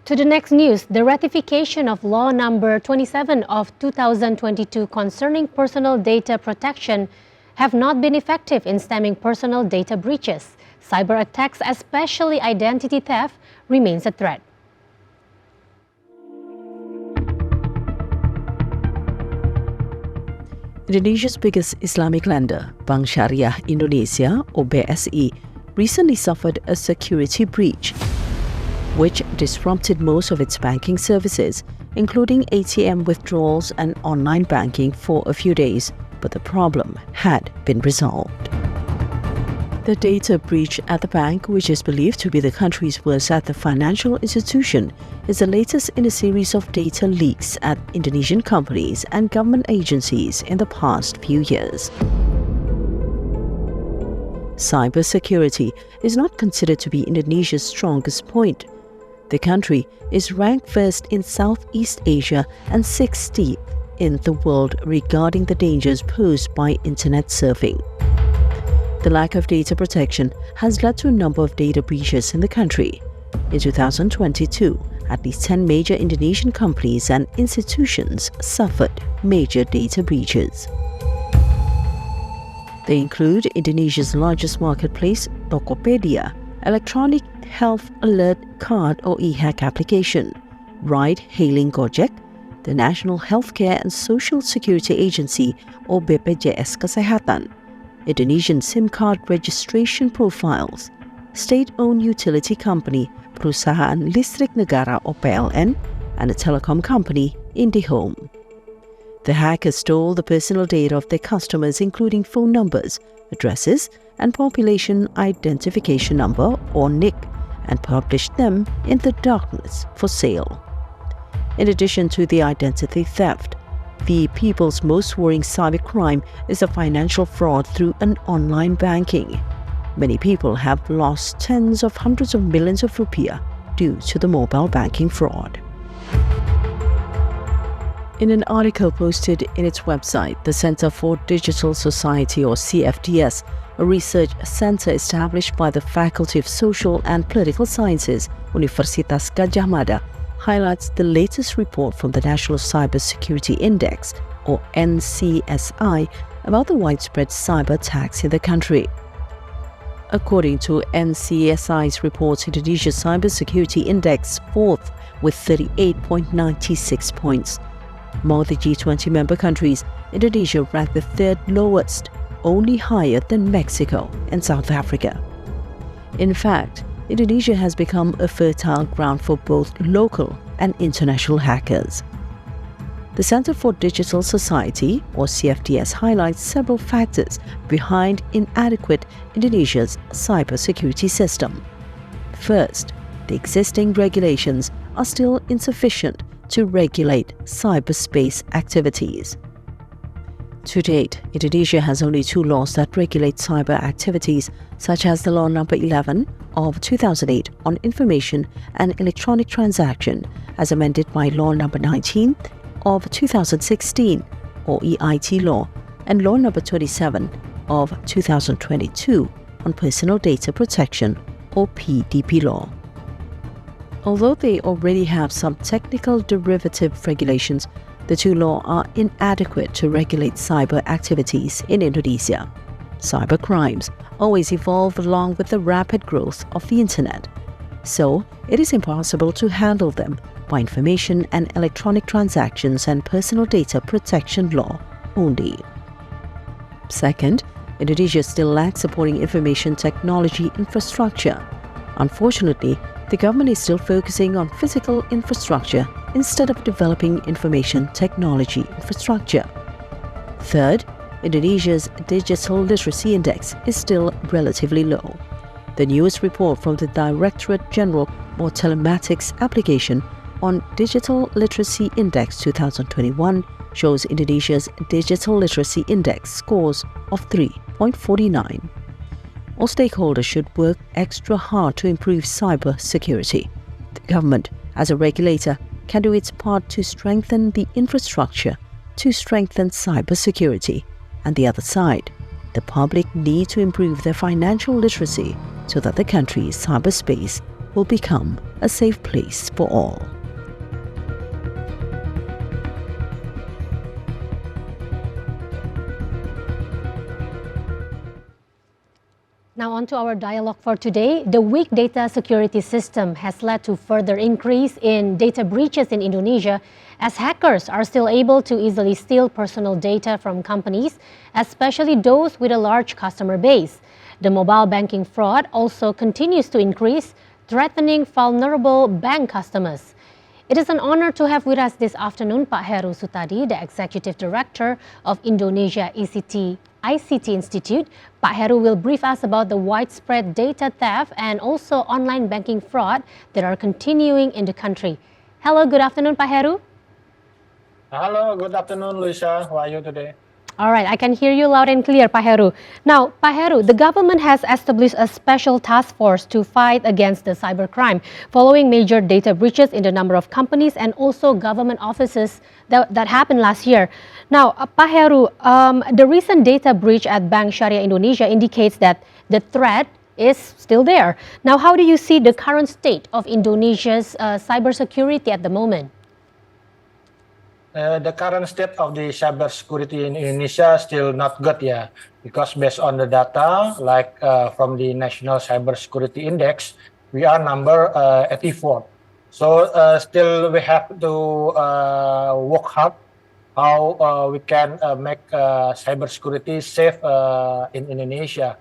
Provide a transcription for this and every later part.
To the next news, the ratification of Law Number 27 of 2022 concerning personal data protection have not been effective in stemming personal data breaches. Cyber attacks, especially identity theft, remains a threat. Indonesia's biggest Islamic lender, Bank Syariah Indonesia or BSI, recently suffered a security breach, which disrupted most of its banking services, including ATM withdrawals and online banking for a few days, but the problem had been resolved. The data breach at the bank, which is believed to be the country's worst at the financial institution, is the latest in a series of data leaks at Indonesian companies and government agencies in the past few years. Cybersecurity is not considered to be Indonesia's strongest point. The country is ranked first in Southeast Asia and 60th in the world regarding the dangers posed by internet surfing. The lack of data protection has led to a number of data breaches in the country. In 2022, at least 10 major Indonesian companies and institutions suffered major data breaches. They include Indonesia's largest marketplace, Tokopedia, Electronic Health Alert Card or e-hack application, ride-hailing Gojek, the National Healthcare and Social Security Agency or BPJS Kesehatan, Indonesian SIM card registration profiles, state-owned utility company Perusahaan Listrik Negara or PLN, and a telecom company, IndiHome. The hackers stole the personal data of their customers, including phone numbers, addresses, and population identification number or NIC, and published them in the darkness for sale. In addition to the identity theft, the people's most worrying cybercrime is the financial fraud through an online banking. Many people have lost tens of hundreds of millions of rupiah due to the mobile banking fraud. In an article posted in its website, the Center for Digital Society or CFDS, a research center established by the Faculty of Social and Political Sciences, Universitas Gadjah Mada, highlights the latest report from the National Cybersecurity Index, or NCSI, about the widespread cyber attacks in the country. According to NCSI's report, Indonesia's Cybersecurity Index fourth with 38.96 points. Among the G20 member countries, Indonesia ranked the third lowest, only higher than Mexico and South Africa. In fact, Indonesia has become a fertile ground for both local and international hackers. The Center for Digital Society, or CFDS, highlights several factors behind inadequate Indonesia's cybersecurity system. First, the existing regulations are still insufficient to regulate cyberspace activities. To date, Indonesia has only two laws that regulate cyber activities, such as the Law Number 11 of 2008 on Information and Electronic Transaction, as amended by Law Number 19 of 2016 or EIT law, and Law Number 27 of 2022 on Personal Data Protection or PDP law. Although they already have some technical derivative regulations, the two laws are inadequate to regulate cyber activities in Indonesia. Cyber crimes always evolve along with the rapid growth of the internet, so it is impossible to handle them by information and electronic transactions and personal data protection law only. Second, Indonesia still lacks supporting information technology infrastructure. Unfortunately, the government is still focusing on physical infrastructure instead of developing information technology infrastructure. Third, Indonesia's Digital Literacy Index is still relatively low. The newest report from the Directorate General for Telematics Application on Digital Literacy Index 2021 shows Indonesia's Digital Literacy Index scores of 3.49. All stakeholders should work extra hard to improve cyber security. The government, as a regulator, can do its part to strengthen the infrastructure to strengthen cyber security. And the other side, the public need to improve their financial literacy so that the country's cyberspace will become a safe place for all. Now on to our dialogue for today. The weak data security system has led to further increase in data breaches in Indonesia as hackers are still able to easily steal personal data from companies, especially those with a large customer base. The mobile banking fraud also continues to increase, threatening vulnerable bank customers. It is an honor to have with us this afternoon Pak Heru Sutadi, the Executive Director of Indonesia ICT Institute. Pak Heru will brief us about the widespread data theft and also online banking fraud that are continuing in the country. Hello, good afternoon, Pak Heru. Hello, good afternoon, Luisa. How are you today? All right, I can hear you loud and clear, Pak Heru. Now, Pak Heru, the government has established a special task force to fight against the cybercrime following major data breaches in the number of companies and also government offices that happened last year. Now, Pak Heru, the recent data breach at Bank Syariah Indonesia indicates that the threat is still there. Now, how do you see the current state of Indonesia's cybersecurity at the moment? The current state of the cybersecurity in Indonesia still not good, yeah, because based on the data, like from the National Cybersecurity Index, we are number 84. So still we have to work hard how we can make cybersecurity safe in Indonesia.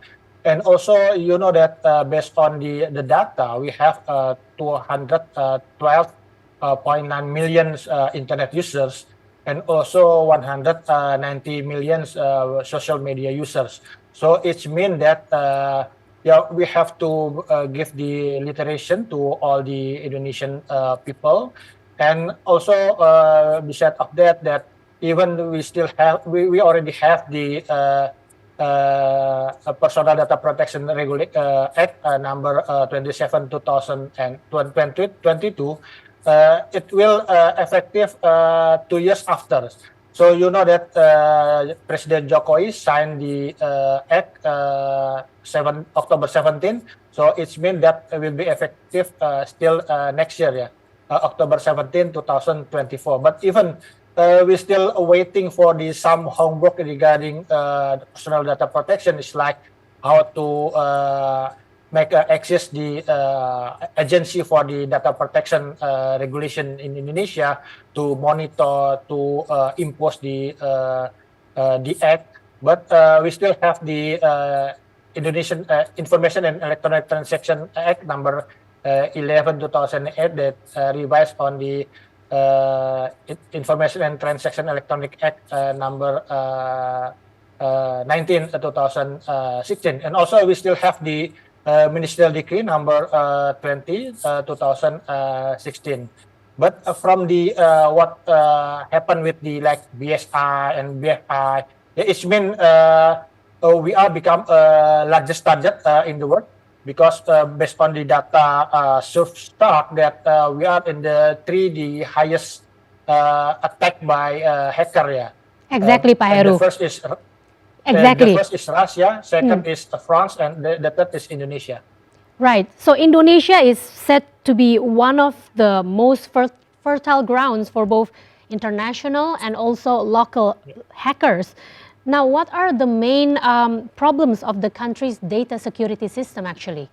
And also, you know that based on the data, we have 212.9 million internet users and also 190 million social media users. So it means that we have to give the literation to all the Indonesian people, and also besides of that even we still have we already have the Personal Data Protection Act number 27 2022. It will effective 2 years after. So you know that President Jokowi signed the Act October 17. So it means that it will be effective still next year, yeah, October 17, 2024. But even we're still waiting for some homework regarding personal data protection. It's like how to make access the agency for the data protection regulation in Indonesia to monitor, to impose the act. But we still have the Indonesian Information and Electronic Transaction Act number 11 2008 that revised on the Information and Transaction Electronic Act number 19 2016. And also we still have the Ministerial Decree number 20 2016. But from the what happened with the like BSI and BFI, it's mean we are become largest target in the world, because based on the data stock that we are in the the highest attack by hacker. Yeah. Exactly, Pak Heru. The first is exactly. The first is Russia, second is France, and the third is Indonesia. Right. So Indonesia is said to be one of the most fertile grounds for both international and also local hackers. Now, what are the main problems of the country's data security system actually?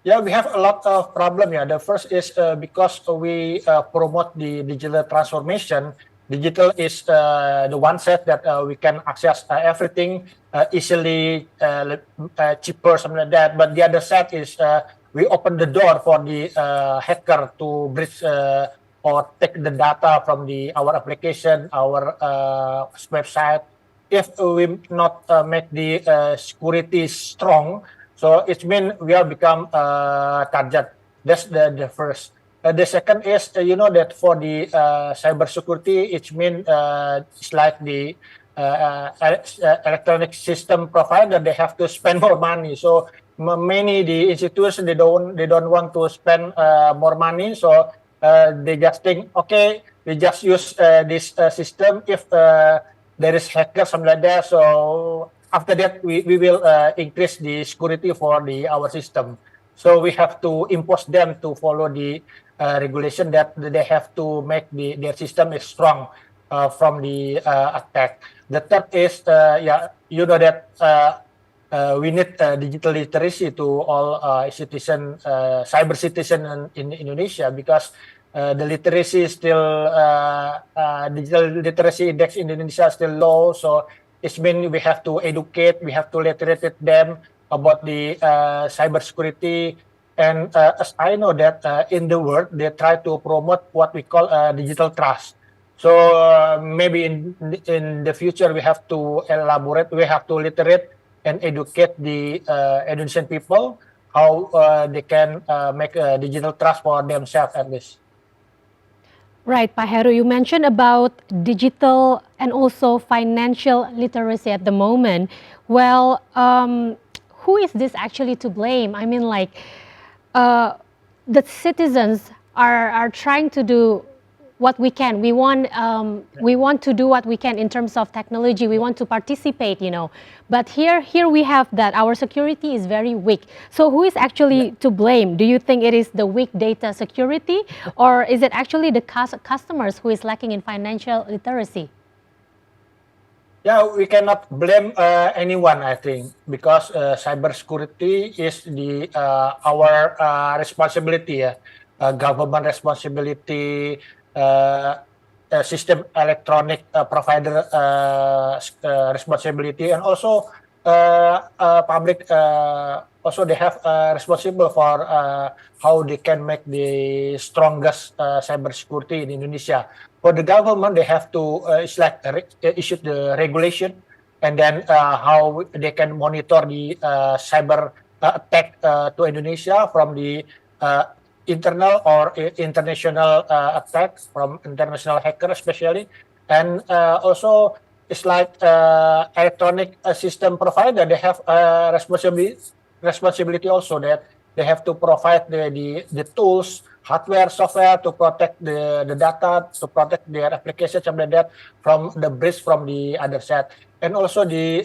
Yeah, we have a lot of problems. Yeah, the first is because we promote the digital transformation. Digital is the one set that we can access everything easily, cheaper, something like that. But the other set is we open the door for the hacker to breach or take the data from our application, our website. If we not make the security strong, so it means we are become target. That's the first. The second is, you know that for the cybersecurity, it means it's like the electronic system provider. They have to spend more money. So many the institutions they don't want to spend more money. So they just think, okay, we just use this system. If there is hacker, something like that. So after that, we will increase the security for our system. So we have to impose them to follow the regulation that they have to make their system is strong from the attack. The third is, you know that we need digital literacy to all citizen, cyber citizen in Indonesia, because the literacy is still digital literacy index in Indonesia is still low. So it's mean we have to educate, we have to literate them about the cybersecurity. And as I know that in the world, they try to promote what we call digital trust. So maybe in the future, we have to elaborate, we have to literate and educate the Indonesian people how they can make digital trust for themselves at least. Right, Pak Heru, you mentioned about digital and also financial literacy at the moment. Well, who is this actually to blame? I mean, like, the citizens are trying to do what we can. We want to do what we can in terms of technology. We want to participate, you know. But here we have that our security is very weak. So who is actually to blame? Do you think it is the weak data security, or is it actually the customers who is lacking in financial literacy? Yeah, we cannot blame anyone, I think, because cybersecurity is the our responsibility, government responsibility, system electronic provider responsibility, and also public. Also, they have responsible for how they can make the strongest cybersecurity in Indonesia. For the government, they have to issue the regulation, and then how they can monitor the cyber attack to Indonesia from the internal or international attacks from international hackers especially. And also it's like electronic system provider, they have responsibility also, that they have to provide the tools, hardware, software to protect the data, to protect their applications, something like that, from the breach from the other side. And also the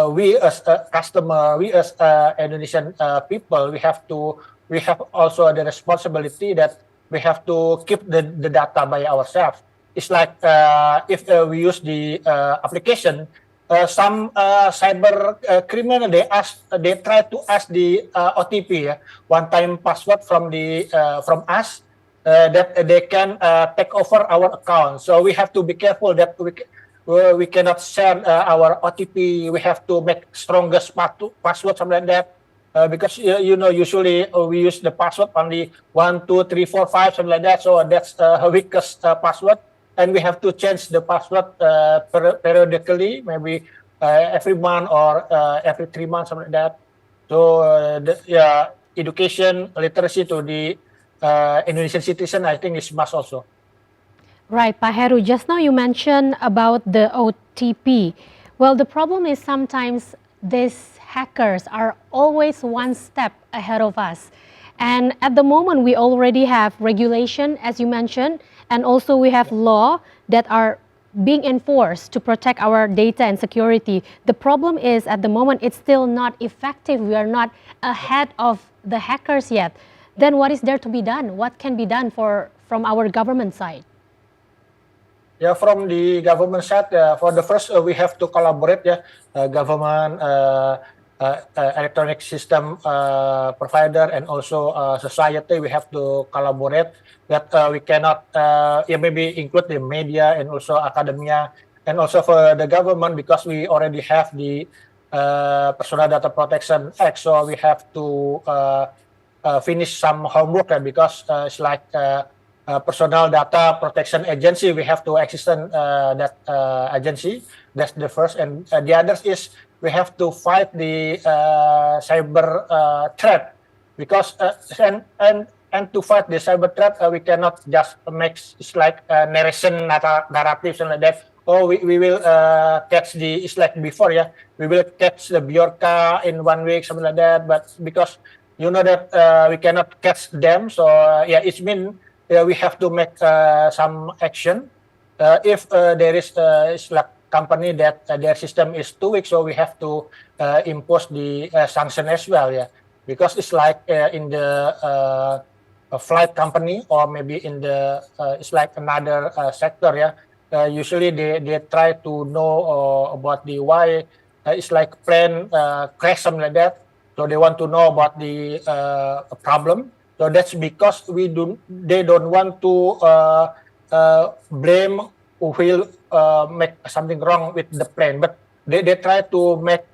we as a customer, we as Indonesian people, we have also the responsibility that we have to keep the data by ourselves. It's like if we use the application, some cyber criminal, they try to ask the OTP, one-time password from us, that they can take over our account. So we have to be careful that we cannot share our OTP. We have to make strongest password, something like that. Because you know, usually we use the password only 1, 2, 3, 4, 5, something like that. So that's weakest password, and we have to change the password periodically, maybe every month or every 3 months, something like that. So education, literacy to the Indonesian citizen, I think is must also. Right, Pak Heru, just now you mentioned about the OTP. Well, the problem is sometimes these hackers are always one step ahead of us. And at the moment, we already have regulation, as you mentioned, and also we have law that are being enforced to protect our data and security. The problem is, at the moment, it's still not effective. We are not ahead of the hackers yet. Then what is there to be done? What can be done from our government side? Yeah, from the government side, for the first, we have to collaborate, government, electronic system provider, and also society. We have to collaborate. That we cannot, maybe include the media and also academia, and also for the government, because we already have the Personal Data Protection Act, so we have to finish some homework, because it's like Personal Data Protection Agency. We have to extend that agency. That's the first, and the other is we have to fight the cyber threat, because and to fight the cyber threat, we cannot just make it's like narration narratives and like that. Oh, we will catch it's like before, we will catch the Bjorka in 1 week, something like that. But because you know that we cannot catch them, so it's mean we have to make some action. If there is it's like company that their system is too weak, so we have to impose the sanction as well, because it's like in the a flight company or maybe in the it's like another sector. Usually they try to know about the why it's like plane crash, something like that. So they want to know about the problem. So that's because they don't want to blame who will make something wrong with the plane, but they try to make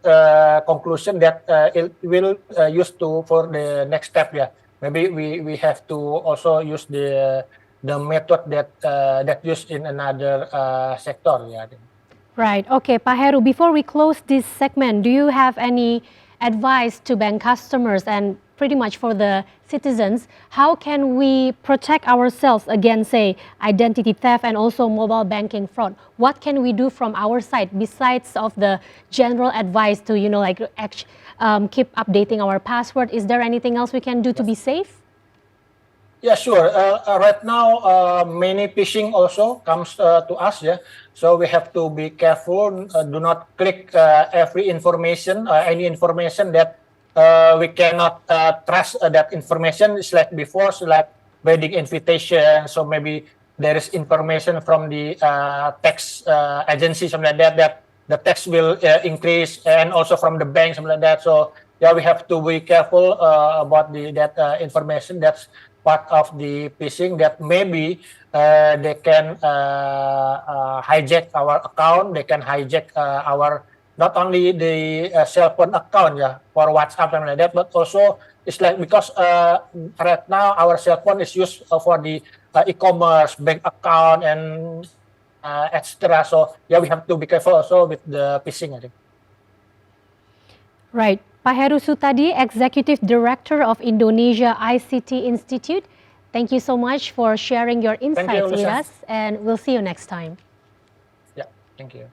conclusion that it will use to for the next step. Maybe we have to also use the method that used in another sector. I think. Right. Okay, Pak Heru, before we close this segment, do you have any advice to bank customers and pretty much for the citizens? How can we protect ourselves against, say, identity theft and also mobile banking fraud? What can we do from our side besides of the general advice to, keep updating our password? Is there anything else we can do to be safe? Yeah, sure. Right now, many phishing also comes to us. So we have to be careful. Do not click every information, any information that we cannot trust. That information is like before, so like wedding invitation. So maybe there is information from the tax agency, something like that. That the tax will increase, and also from the bank, something like that. So yeah, we have to be careful about that information. That's part of the phishing that maybe they can hijack our account. They can hijack our not only the cell phone account for WhatsApp and like that, but also it's like because right now our cell phone is used for the e-commerce, bank account, and etc. So yeah, we have to be careful also with the phishing, I think. Right. Pak Heru Sutadi, Executive Director of Indonesia ICT Institute. Thank you so much for sharing your insights with us, and we'll see you next time. Yeah, thank you.